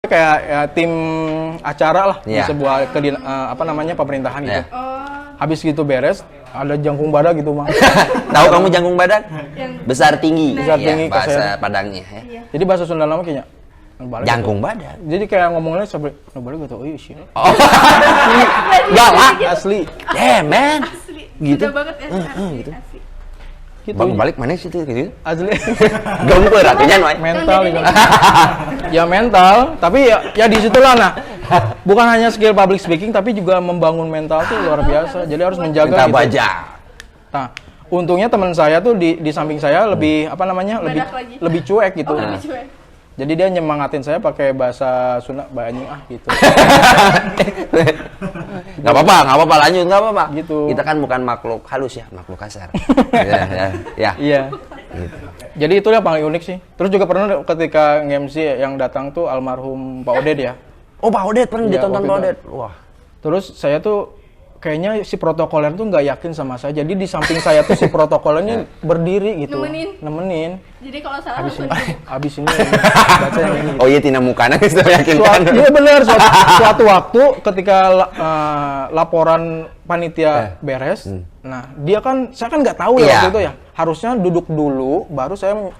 kayak ya, tim acara lah di Iya. sebuah pemerintahan gitu. Iya. Habis gitu beres, ada jangkung badak gitu mah. Tahu kamu jangkung badak? Besar tinggi. Besar Iya, tinggi, bahasa kasar. Padangnya ya. Jadi bahasa Sunda lama kayaknya balik Jangkung gitu. badak. Jadi kayak ngomongnya sampai balik gitu, oh iya sih. Oh. Galak. Asli. Yeah, man. Asli. Gitu. Udah banget ya. Asli. gitu. Asli. Gitu. Bang balik mana sih itu gitu? Asli. Gembur artinya noy. Mental gitu. Ya mental, tapi ya di situlah nah. Bukan hanya skill public speaking tapi juga membangun mental tuh luar biasa. Jadi harus menjaga Kita gitu. baca. Nah, untungnya teman saya tuh di samping saya lebih Badak lagi. lebih cuek gitu. Oh, lebih cuek. Jadi dia nyemangatin saya pakai bahasa Sunda, banyak gitu. Nggak apa-apa, lanjut, nggak apa-apa. Gitu. Kita kan bukan makhluk halus ya, makhluk kasar. Ya. Iya. Gitu. Jadi itu yang paling unik sih. Terus juga pernah ketika nge-MC yang datang tuh almarhum Pak Oded ya. Oh, Pak Odet pernah Iya, ditonton waktu Pak itu. Odet. Wah. Terus saya tuh kayaknya si protokoler tuh nggak yakin sama saya. Jadi di samping saya tuh si protokolernya berdiri gitu. Nemenin. Jadi kalau salah Habis langsung ini, habis ini baca yang ini. Oh iya, tina mukana sudah yakin kan. Iya benar, suatu waktu ketika laporan panitia beres, nah dia kan, saya kan nggak tahu ya Iya. waktu itu ya, harusnya duduk dulu, baru saya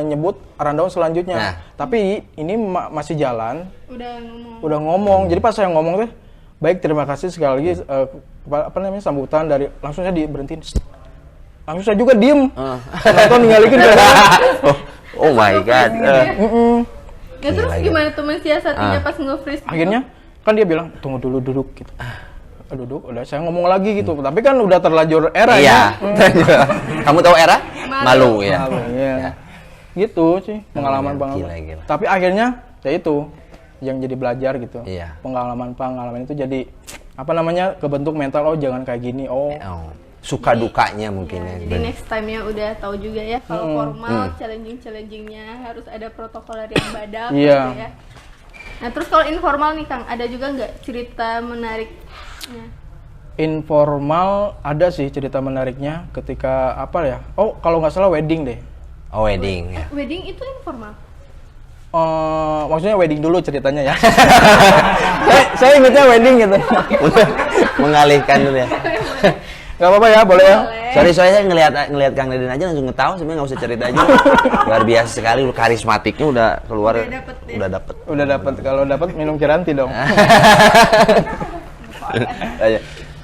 nyebut rundown selanjutnya. Nah. Tapi ini masih jalan, udah ngomong. udah ngomong, jadi pas saya ngomong tuh, baik terima kasih sekali lagi, sambutan dari, langsung saya diberhentiin. Langsung saya juga diem, nonton ninggalikin Oh my god. Ya terus Gila. gimana tuh mensiasatinya pas nge-freeze? Akhirnya kan dia bilang tunggu dulu duduk gitu. Duduk, udah saya ngomong lagi gitu. Tapi kan udah terlanjur era Iya. ya. Kamu tahu era? Malu ya. Malu, iya. Ya. Gitu sih, pengalaman banget. Gila. Tapi akhirnya ya itu yang jadi belajar gitu. Iya. Pengalaman itu jadi kebentuk mental, oh jangan kayak gini. Oh. Suka dukanya mungkin Ya, ya. jadi next time-nya udah tahu juga ya kalau formal challenging-challengingnya harus ada protokoler yang badak Iya. gitu ya. Nah terus kalau informal nih Kang, ada juga nggak cerita menariknya? Informal ada sih cerita menariknya ketika apa ya? Oh, kalau nggak salah wedding deh. Oh, wedding ya. Wedding itu informal? Maksudnya wedding dulu ceritanya ya. saya ingetnya wedding gitu. Mengalihkan dulu ya. Gak apa-apa ya, boleh ya. Sorry, saya ngelihat Kang Deden aja langsung ngetawa, sebenarnya nggak usah cerita aja. Luar biasa sekali, karismatiknya udah keluar, Udah dapet ya. Udah dapat. Kalau dapat minum Kiranti dong.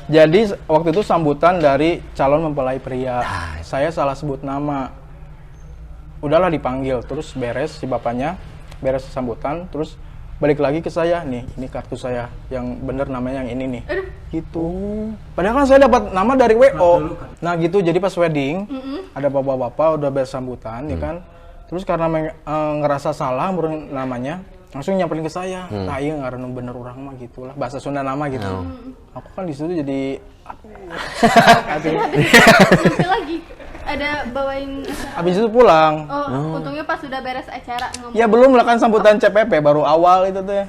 Jadi waktu itu sambutan dari calon mempelai pria. Saya salah sebut nama. Udahlah dipanggil, terus beres si bapaknya, beres sambutan, terus balik lagi ke saya, nih ini kartu saya, yang bener namanya yang ini nih. Gitu. Padahal kan saya dapat nama dari WO. Nah gitu, jadi pas wedding, ada bapak-bapak udah beres sambutan, ya kan. Terus karena ngerasa salah namanya, langsung nyamperin ke saya. Nah iya nggak bener orang mah gitulah, bahasa Sunda nama gitu. Aku kan di situ jadi Nanti lagi ada bawain habis itu pulang. untungnya pas sudah beres acara ngomong. Ya belum lah kan sambutan CPP baru awal itu tuh ya.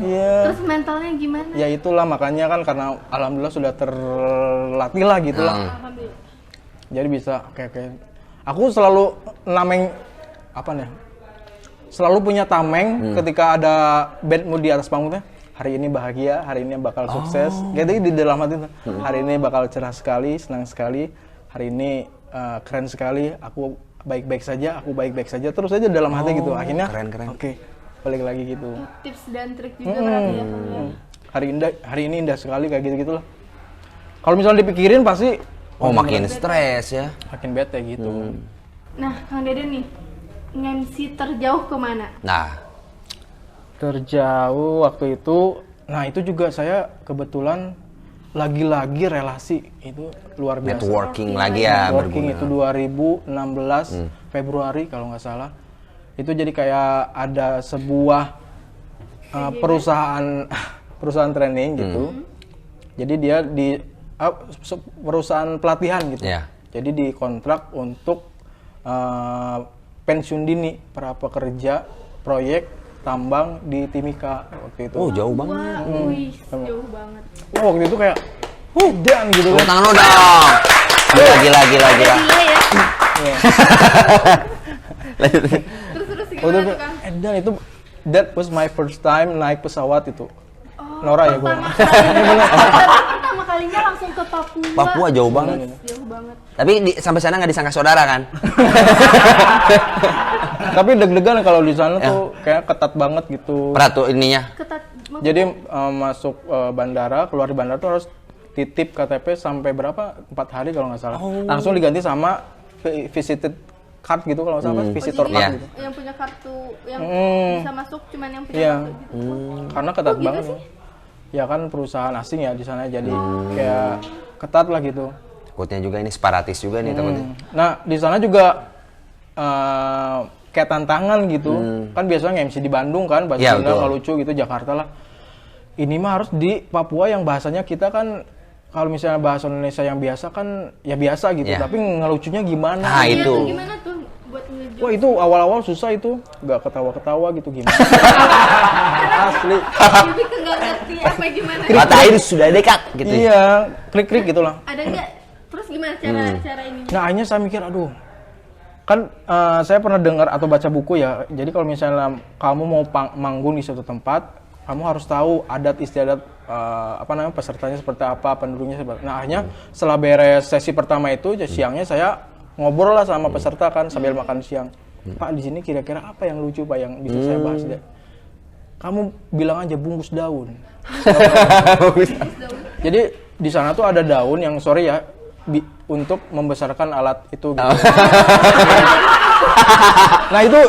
Iya. Terus mentalnya gimana? Ya itulah makanya kan karena alhamdulillah sudah terlatih lah gitu lah. Alhamdulillah. Jadi bisa kayak aku selalu nameng selalu punya tameng ketika ada bad mood di atas panggungnya. Hari ini bahagia, hari ini bakal sukses. Gitu di dalam hati tuh. Hari ini bakal cerah sekali, senang sekali. Hari ini keren sekali. Aku baik-baik saja, terus aja dalam hati gitu. Akhirnya keren. Oke, balik lagi gitu. Tips dan trik juga berarti ya Kang ya. Hari ini indah sekali kayak gitu-gitulah. Kalau misalnya dipikirin pasti makin stres ya. makin bete gitu. Nah Kang Deden nih, nge-MC terjauh kemana? Nah, Terjauh waktu itu, nah itu juga saya kebetulan lagi-lagi relasi itu luar biasa. networking lagi ya, Networking berguna. itu 2016 Februari kalau nggak salah. Itu jadi kayak ada sebuah perusahaan training gitu. Jadi dia di perusahaan pelatihan gitu. Iya. Jadi dikontrak untuk pensiun dini para pekerja proyek tambang di Timika waktu itu. Oh jauh banget. Wah, wih, jauh banget. Wah, waktu itu kayak dan gitu Tepuk kan. tangan lu dong. Gila. Gila ya. Iya. Terus Waktu gimana itu tuh Kang? dan itu that was my first time naik pesawat itu. Nora ya gue. Pertama kalinya langsung ke Papua. Papua jauh banget. Jauh banget. Tapi sampai sana nggak disangka saudara kan? Tapi deg-degan kalau di sana tuh kayak ketat banget gitu. Peratu ininya. Ketat. Jadi masuk bandara, keluar di bandara tuh harus titip KTP sampai berapa? 4 hari kalau nggak salah. Langsung diganti sama visited card gitu kalau nggak salah, visitor jadi card Iya. gitu. yang punya kartu yang bisa masuk cuman yang punya Iya. kartu gitu. Karena ketat gitu banget. sih? Ya kan perusahaan asing ya di sana jadi kayak ketat lah gitu. Takutnya juga ini separatis juga nih takutnya. Nah di sana juga kayak tantangan gitu. Kan biasanya MC di Bandung kan bahasa Iya, Sunda betul. nggak lucu gitu, Jakarta lah. Ini mah harus di Papua yang bahasanya kita kan kalau misalnya bahasa Indonesia yang biasa kan ya biasa gitu, Iya. tapi ngelucunya gimana? Nah, Iya itu. tuh, gimana tuh buat ngejok? Wah itu awal-awal susah itu, nggak ketawa-ketawa gitu gimana? Asli. Lebih ke nggak ngerti apa gimana. Mata air sudah dekat gitu. Iya, klik-klik gitu lah. Ada nggak? Terus gimana cara ini? Nah akhirnya saya mikir, aduh, kan saya pernah dengar atau baca buku ya. Jadi kalau misalnya kamu mau manggung di suatu tempat, kamu harus tahu adat istiadat pesertanya seperti apa, penduduknya seperti. Nah akhirnya setelah beres sesi pertama itu, siangnya saya ngobrol lah sama peserta kan sambil makan siang. Pak di sini kira-kira apa yang lucu Pak yang bisa saya bahas deh? Kamu bilang aja bungkus daun. Jadi di sana tuh ada daun yang sorry ya untuk membesarkan alat itu. Gitu. Nah itu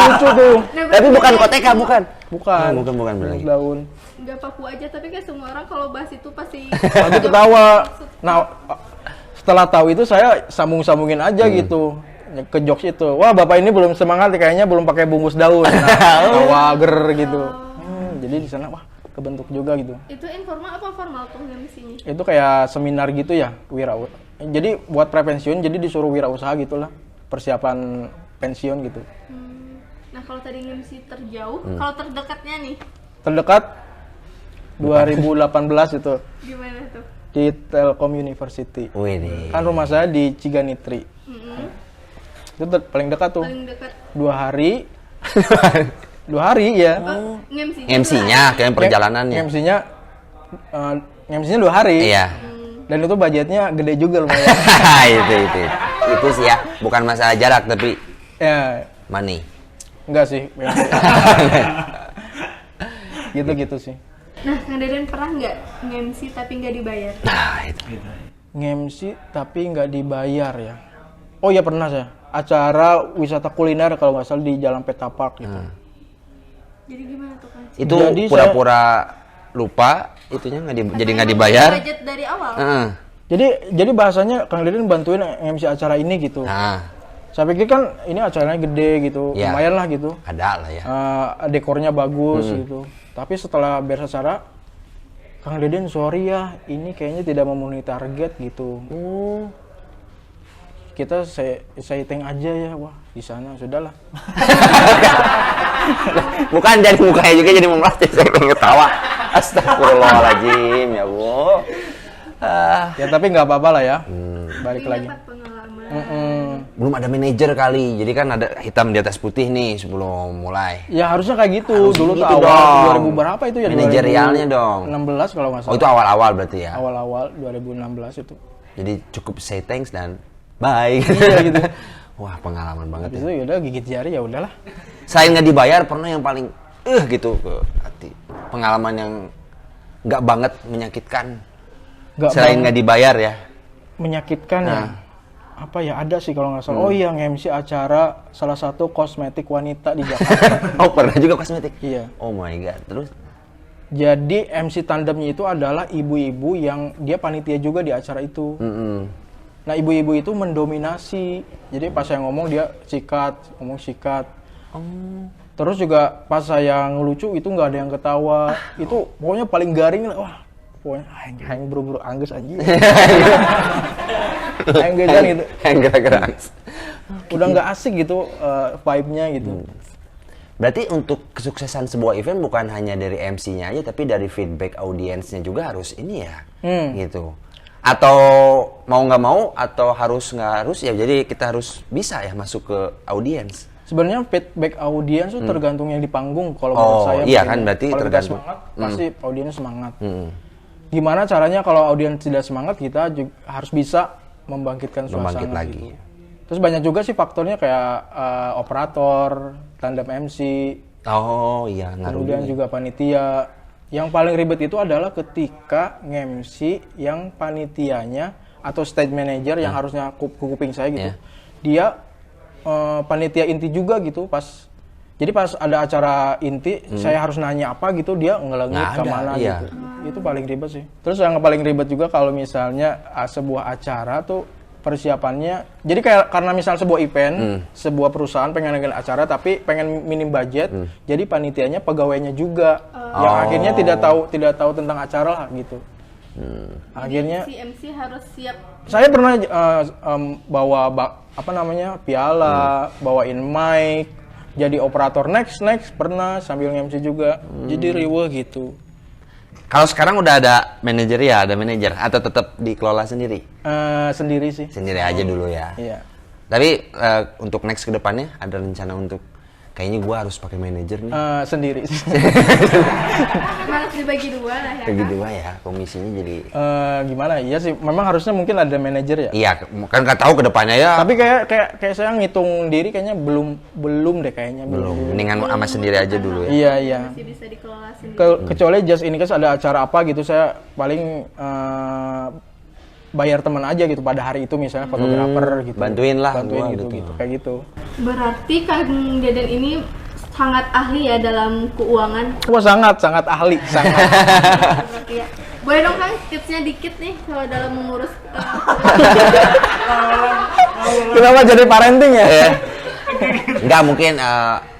lucu tuh. Tapi bukan koteka, bukan. Bukan. Bukan bener lagi. Daun. Nggak Papua aja, tapi kayak semua orang kalau bahas itu pasti Aku ketawa. Nah setelah tahu itu saya sambung-sambungin aja gitu ke jokes itu. Wah bapak ini belum semangat kayaknya belum pakai bungkus daun. Nah, tawa ger gitu. Jadi di sana wah kebentuk juga gitu. itu informal apa formal tuh MC-nya? Itu kayak seminar gitu ya, jadi buat prepensiun, jadi disuruh wirausaha gitulah, persiapan pensiun gitu. Nah kalau tadi MC terjauh, kalau terdekatnya nih Terdekat 2018 itu gimana tuh? di Telkom University. Wih nih. Kan rumah saya di Ciganitri. Itu paling dekat tuh. Paling dekat 2 hari. 2 hari ya. MC-nya kayak perjalanannya. MC-nya 2 hari. Iya. Dan itu budgetnya gede juga lumayan. itu sih ya, bukan masalah jarak tapi Ya, money. enggak sih. Gitu-gitu sih. Nah, Kang Deden pernah nggak nge-MC tapi nggak dibayar? Nah itu. Nge-MC tapi nggak dibayar ya. Oh ya pernah saya. Acara wisata kuliner kalau nggak salah di Jalan Petapark gitu. Jadi gimana tuh Kang? Itu Jadi pura-pura lupa itunya jadi nggak dibayar. Budget dari awal. Heeh. Jadi bahasanya Kang Deden bantuin MC acara ini gitu. Nah, Saya pikir kan ini acaranya gede gitu, Ya. lumayan lah gitu. ada lah ya. Dekornya bagus gitu. Tapi setelah beres acara, Kang Deden sorry ya, ini kayaknya tidak memenuhi target gitu. Kita saya thank aja ya, wah di sana sudahlah. Bukan jadi mukanya juga jadi memelas saya ketawa. Astagfirullahaladzim ya Bu. Ya tapi nggak apa-apa lah ya. Balik Tapi lagi. dapat pengalaman. Belum ada manajer kali, jadi kan ada hitam di atas putih nih sebelum mulai. Ya harusnya kayak gitu. Harus Dulu tuh gitu awal dong. 2000 berapa itu ya? Manajerialnya dong. 16 kalau nggak Oh salah. itu awal-awal berarti ya? Awal-awal 2016 itu. Jadi cukup say thanks dan bye. Iya gitu. Wah pengalaman banget Habis ya. itu yaudah gigit jari ya udahlah. Selain nggak dibayar, pernah yang paling gitu ke hati. Pengalaman yang nggak banget menyakitkan. Nggak Selain banget nggak dibayar ya. menyakitkan ya. Nah. Apa ya ada sih kalau nggak salah. Oh iya nge-MC acara salah satu kosmetik wanita di Jakarta. Oh pernah juga kosmetik? Iya. Oh my god. Terus? Jadi MC tandemnya itu adalah ibu-ibu yang dia panitia juga di acara itu. Nah ibu-ibu itu mendominasi. Jadi pas saya ngomong dia ngomong sikat. Terus juga pas saya ngelucu itu nggak ada yang ketawa. Itu pokoknya paling garing lah. Wah pokoknya hang buru-buru anggus anjing. Hang gejan gitu. Yang gerak-gerak. Udah nggak asik gitu vibe-nya gitu. Berarti untuk kesuksesan sebuah event bukan hanya dari MC-nya aja, tapi dari feedback audiensnya juga harus ini ya, gitu. Atau mau nggak mau, atau harus nggak harus ya, jadi kita harus bisa ya masuk ke audiens. Sebenarnya feedback audiens tuh tergantung yang di panggung kalau menurut saya. Iya kan, berarti kalau kita tergantung. semangat, pasti audiens semangat. Gimana caranya kalau audiens tidak semangat, kita juga harus bisa membangkitkan suasana Membangkit lagi. gitu. Terus banyak juga sih faktornya kayak operator, tandem MC, Oh iya, ngaruh kemudian juga panitia. Yang paling ribet itu adalah ketika nge-MC yang panitianya atau stage manager yang harusnya kuping saya gitu. Dia panitia inti juga gitu jadi pas ada acara inti saya harus nanya apa gitu, dia ngelengit Nggak ke ada, mana iya. gitu. Itu paling ribet sih. Terus yang paling ribet juga kalau misalnya sebuah acara tuh persiapannya, jadi kayak karena misal sebuah event, sebuah perusahaan pengen ngadain acara tapi pengen minim budget, jadi panitianya pegawainya juga yang akhirnya tidak tahu tentang acara lah gitu. Akhirnya si MC harus siap. saya pernah bawa piala, bawain mic, jadi operator next pernah sambil nge-MC juga. Jadi riweh gitu. Kalau sekarang udah ada manajer ya, ada manajer atau tetap dikelola sendiri? Sendiri sih. Sendiri aja dulu ya. Iya. Tapi untuk next ke depannya ada rencana untuk kayaknya gua harus pakai manajer nih. Sendiri sih. Malah dibagi dua lah ya. Bagi Kak. dua ya, komisinya jadi. Gimana? Iya sih. Memang harusnya mungkin ada manajer ya. Iya, kan nggak tahu ke depannya ya. Tapi kayak saya ngitung diri kayaknya belum deh kayaknya. Belum. Mendingan sama sendiri aja dulu ya. Iya, iya. Masih bisa dikelola sendiri. Kecuali just ini kan ada acara apa gitu, saya paling bayar teman aja gitu pada hari itu, misalnya fotografer gitu. Bantuin lah gua gitu, gitu. kayak gitu. Berarti Kang Deden ini sangat ahli ya dalam keuangan. Wah, sangat ahli, sangat. Berarti ya. Boleh dong Kang tipsnya dikit nih kalau dalam mengurus Kenapa jadi parenting ya? Enggak, mungkin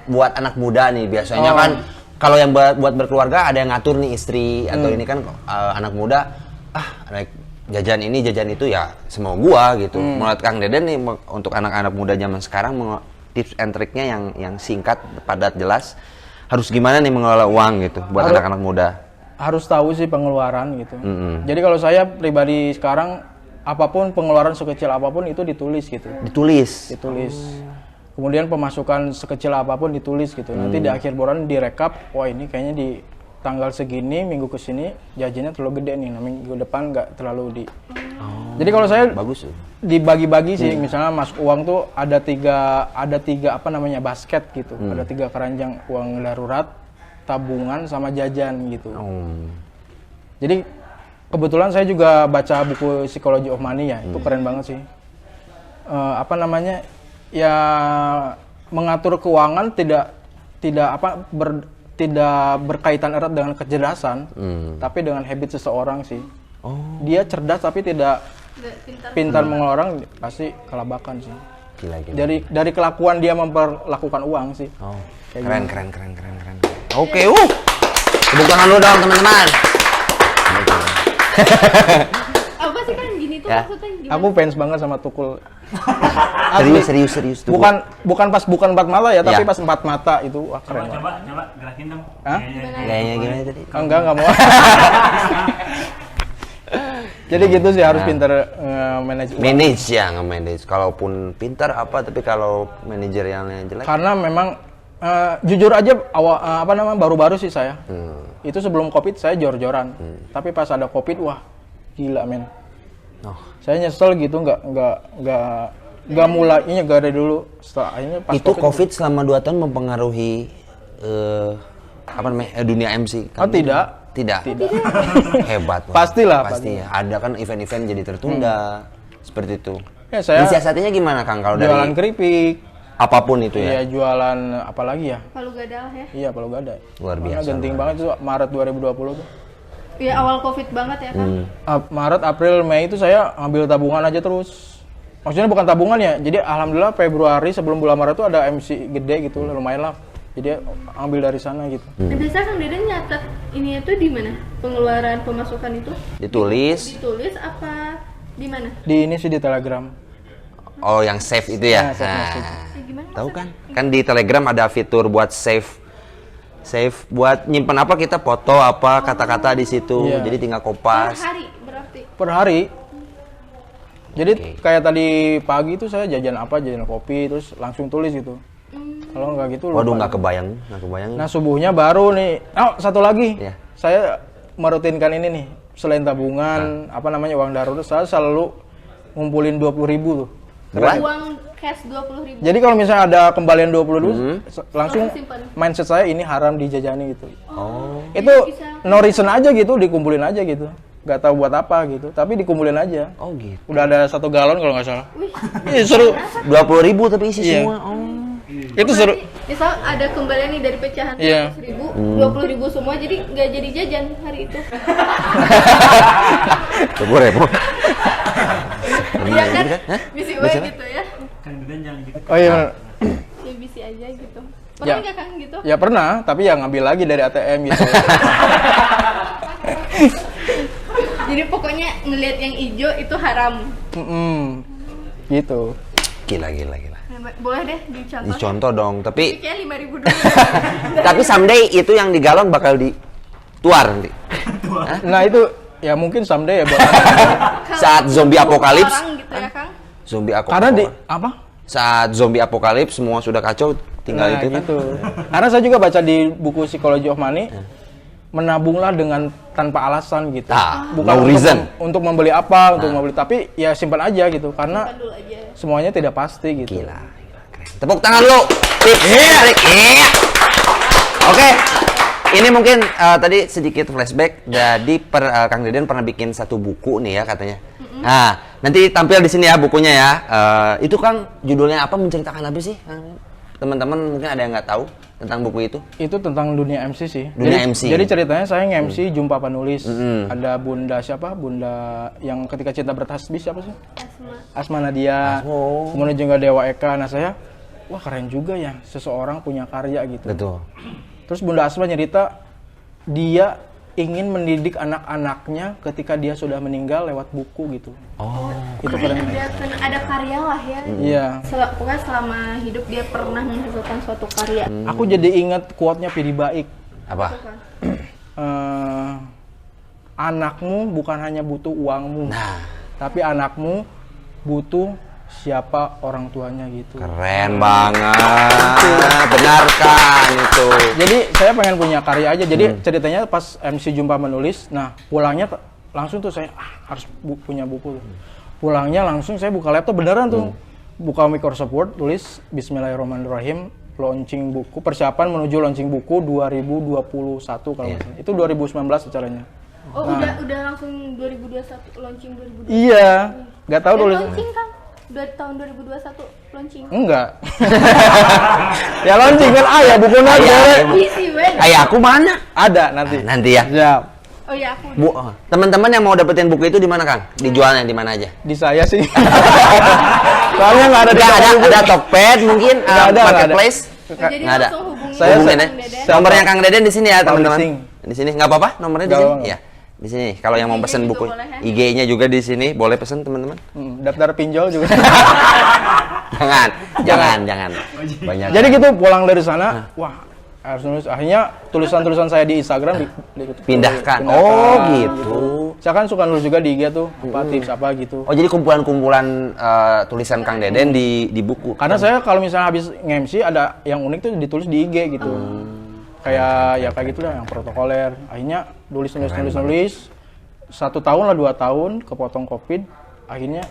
buat anak muda nih biasanya kan kalau yang buat berkeluarga ada yang ngatur nih istri atau ini kan anak muda naik jajan ini jajan itu ya semua gua gitu. Menurut Kang Deden nih untuk anak-anak muda zaman sekarang tips and triknya yang singkat, padat, jelas harus gimana nih mengelola uang gitu buat anak-anak muda. Harus tahu sih pengeluaran gitu. Jadi kalau saya pribadi sekarang apapun pengeluaran sekecil apapun itu ditulis gitu. Ditulis. Kemudian pemasukan sekecil apapun ditulis gitu. Nanti di akhir bulan direkap, wah ini kayaknya di tanggal segini, minggu kesini jajannya terlalu gede nih, minggu depan nggak terlalu di. Jadi kalau saya Bagus tuh. dibagi-bagi sih, misalnya masuk uang tuh ada tiga basket gitu, ada 3 keranjang, uang darurat, tabungan sama jajan gitu. Jadi kebetulan saya juga baca buku Psychology of Money ya, itu keren banget sih. Ya mengatur keuangan tidak berkaitan erat dengan kecerdasan, tapi dengan habit seseorang sih. Dia cerdas tapi tidak pintar mengelola, pasti kelabakan sih. Gila. Dari kelakuan dia memperlakukan uang sih. Keren. Oke, tepuk tangan dulu dong teman-teman. apa sih kan gini tuh Ya. maksudnya gimana? Aku fans banget sama Tukul. Serius tuh. Bukan pas bukan 4 mata ya, tapi Ya. pas 4 mata itu wah keren. Coba gerakin dong. Hah? Gayanya gimana tadi? Enggak mau. Jadi gitu sih, harus pintar manage uang. Manage ya, nge-manage. Kalaupun pintar tapi kalau manajerialnya jelek. Karena memang jujur aja baru-baru sih saya. Itu sebelum Covid saya jor-joran. Tapi pas ada Covid, wah gila men. Saya nyesel gitu, nggak mulainya nggak dari dulu. Setelah akhirnya pas Itu COVID selama 2 tahun mempengaruhi dunia MC. Oh tidak. Hebat. Pastilah, Pasti ya. Ada kan event-event jadi tertunda. Seperti itu. Ya, saya Mensiasatinya gimana Kang kalau jualan dari keripik. apapun itu ya? Iya, jualan apa lagi ya? Palu Gadal ya. Iya, Palu Gada. Luar Karena biasa. genting banget itu Maret 2020 tuh. Iya awal Covid banget ya kan. Maret, April, Mei itu saya ambil tabungan aja terus. Maksudnya bukan tabungan ya. Jadi alhamdulillah Februari sebelum bulan Maret itu ada MC gede gitu, lumayan lah. Jadi ambil dari sana gitu. Biasa Kang Deden nyatet ini itu di mana? Pengeluaran pemasukan itu Ditulis. ditulis apa di mana? Di ini sih di Telegram. Oh, yang save itu ya? Nah, save message. Gimana? Tahu kan? Kan di Telegram ada fitur buat save buat nyimpan apa, kita foto apa kata-kata di situ. Iya. Jadi tinggal Per kopas. hari berarti. Per hari. Jadi kayak tadi pagi itu saya jajan kopi terus langsung tulis gitu. Kalau nggak gitu Waduh, lupa. nggak kebayang. Nah subuhnya baru nih. Oh satu lagi. Iya. Saya merutinkan ini nih. Selain tabungan, uang darurat, saya selalu ngumpulin 20.000 tuh. Buat? Uang cash 20.000. Jadi kalau misalnya ada kembalian 20.000, langsung Langsung simpan. mindset saya ini haram dijajani gitu. Oh. Itu bisa- no reason aja gitu, dikumpulin aja gitu. Gak tahu buat apa gitu, tapi dikumpulin aja. Oh gitu. Udah ada 1 galon kalau nggak salah. Wih. Iya seru. 20.000 tapi isi Iya. semua. Oh. Itu seru. Misal ada kembalian nih dari pecahan Iya. 100.000, 20.000 semua, jadi nggak jadi jajan hari itu. Coba repot. Iya kan? Hah? Bisi Baca we apa? gitu ya. Oh iya. bener. Ya bisi aja gitu. Ya. Pernah nggak Kang gitu? Ya pernah, tapi ya ngambil lagi dari ATM gitu. Jadi pokoknya ngelihat yang hijau itu haram. Gitu. Gila. Boleh deh dicontoh. Dicontoh dong, tapi Kayak 5.000 dulu. tapi someday itu yang di galon bakal dituar nanti. Nah itu ya mungkin someday ya buat Saat zombie apokalips. Orang gitu ya Kang. Zombie apokalips. karena di apa? Saat zombie apokalips semua sudah kacau, tinggal Nah, itu kan. gitu. Karena saya juga baca di buku Psychology of Money, menabunglah dengan tanpa alasan gitu. No reason. Untuk membeli apa, untuk membeli, tapi ya simpan aja gitu karena Simpan dulu aja. semuanya tidak pasti gitu. Gila, keren. Tepuk tangan lu. Tips. Iya. Oke. Ini mungkin tadi sedikit flashback. Jadi Kang Deden pernah bikin satu buku nih ya katanya. Nah, nanti tampil di sini ya bukunya ya. Itu Kang judulnya apa? Menceritakan apa sih? Teman-teman mungkin ada yang nggak tahu tentang buku itu. Itu tentang dunia MC sih. Dunia jadi, MC. Jadi ceritanya saya nge-MC jumpa penulis. Ada Bunda siapa? Bunda yang ketika cinta bertasbih siapa sih? Asma Nadia. Oh. Kemudian juga Dewa Eka. Nah saya, wah keren juga ya seseorang punya karya gitu. Betul. Terus Bunda Asma nyerita dia ingin mendidik anak-anaknya ketika dia sudah meninggal lewat buku gitu. Oh. Itu keren. Ada karya lah ya. Iya. Pokoknya selama hidup dia pernah menghasilkan suatu karya. Aku jadi ingat quote-nya Pidi Baik. Apa? Anakmu bukan hanya butuh uangmu, Nah, tapi anakmu butuh siapa orang tuanya gitu. keren banget. Benarkan itu. Jadi saya pengen punya karya aja. Jadi ceritanya pas MC Jumpa menulis, nah pulangnya langsung tuh saya harus punya buku. Pulangnya langsung saya buka laptop beneran tuh. Buka Microsoft Word, tulis Bismillahirrahmanirrahim, launching buku, persiapan menuju launching buku 2021 kalau nggak salah. Itu 2019 acaranya. Oh, udah langsung 2021 launching 2021. Iya, nggak tahu Dan tulis. launching Kang. Tahun 2021 launching. Enggak. Ya launching kan ya buku nanti. Bisi we. Kayak aku mana? Ada nanti. Nanti ya. Siap. Oh ya aku. Teman-teman yang mau dapetin buku itu di mana Kang? Dijualnya di mana aja? Di saya sih. Soalnya nggak ada di Nggak toko buku. ada Tokped mungkin, Nggak ada, nggak ada. marketplace. Jadi Nggak ada. langsung hubungi Saya Hubungin ya. Kang Deden. Nomornya Kang Deden di sini ya teman-teman. Publishing. Di sini nggak apa-apa nomornya di Nggak sini. apa-apa. Ya. Di sini kalau yang mau IG-nya pesen juga buku, boleh, ya? IG-nya juga di sini, boleh pesen teman-teman. Daftar pinjol juga. Jangan. Banyak. Jadi gitu pulang dari sana, wah harus nulis. Akhirnya tulisan-tulisan saya di Instagram Pindahkan. Oh, gitu. Saya kan suka nulis juga di IG tuh, apa tips apa gitu. Oh, jadi kumpulan-kumpulan tulisan Kang Deden di buku. Karena saya kalau misalnya habis nge-MC ada yang unik tuh ditulis di IG gitu. Kayak gitu lah yang protokoler. Akhirnya nulis. 1 tahun lah 2 tahun kepotong Covid. Akhirnya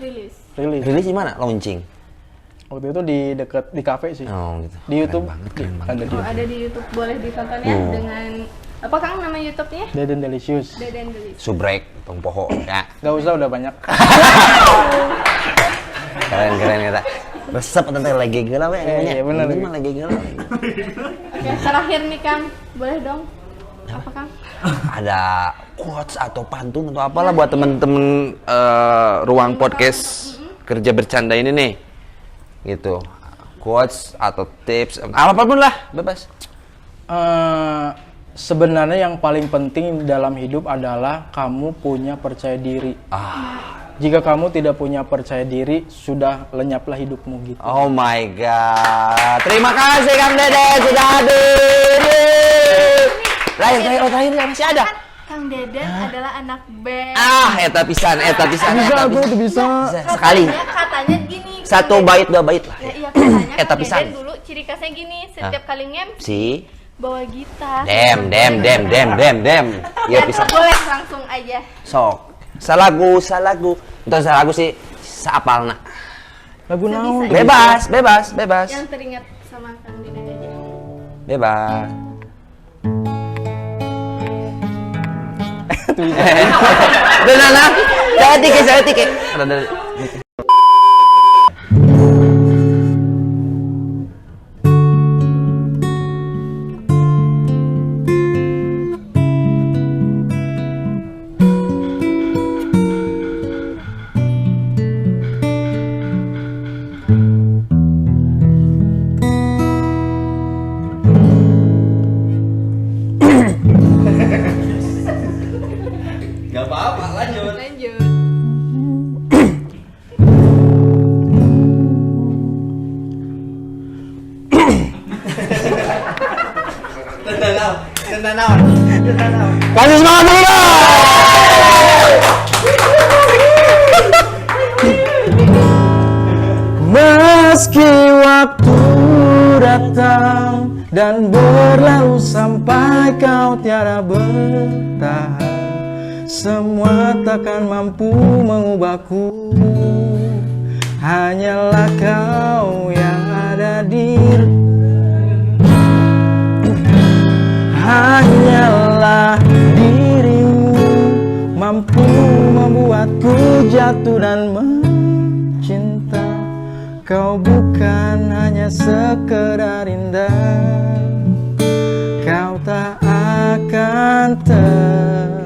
Rilis. rilis. Rilis di mana? Launching. Waktu itu di deket di kafe sih. Oh, gitu. Di YouTube Keren banget. ada di Oh, ada di YouTube, boleh ditonton ya dengan apa Kang nama YouTube-nya? Deden Delicious. Deden Delis. Subrek, tong poho. Ya. Gak usah udah banyak. Keren kita. Resep tentang lagi gelau ya. Iya, bener. Ini mah lagi gelau. Oke, terakhir nih Kang, boleh dong? Apa Kang? Ada quotes atau pantun atau apalah buat temen-temen ruang podcast kerja bercanda ini nih. Gitu. Quotes atau tips, apapun lah, bebas. Sebenarnya yang paling penting dalam hidup adalah kamu punya percaya diri. Jika kamu tidak punya percaya diri, sudah lenyaplah hidupmu gitu. Oh my god. Terima kasih Kang Deden sudah hadir. Terakhir masih ada. Kang Deden adalah anak band. Eta pisan. Bisa, gue tuh bisa. Sekali. Katanya gini. Satu bait 2 bait lah. Ya, iya katanya Kang tapi Deden dulu ciri khasnya gini, setiap kali Si bawa gitar. dem. Iya pisan. Boleh langsung aja. Sok. Salagu. Itu salagu sih saapalna. Lagu naon? Bebas. Yang teringat sama Kang Deden aja. Bebas. Denana, saya tiket. Gak apa-apa, lanjut. Tenang. Kasih semangat dulu. Meski waktu datang dan berlalu sampai kau tiada bertahan, semua takkan mampu mengubahku. Hanyalah kau yang ada di, hanyalah dirimu mampu membuatku jatuh dan mencinta. Kau bukan hanya sekedar indah, kau tak akan tergantung.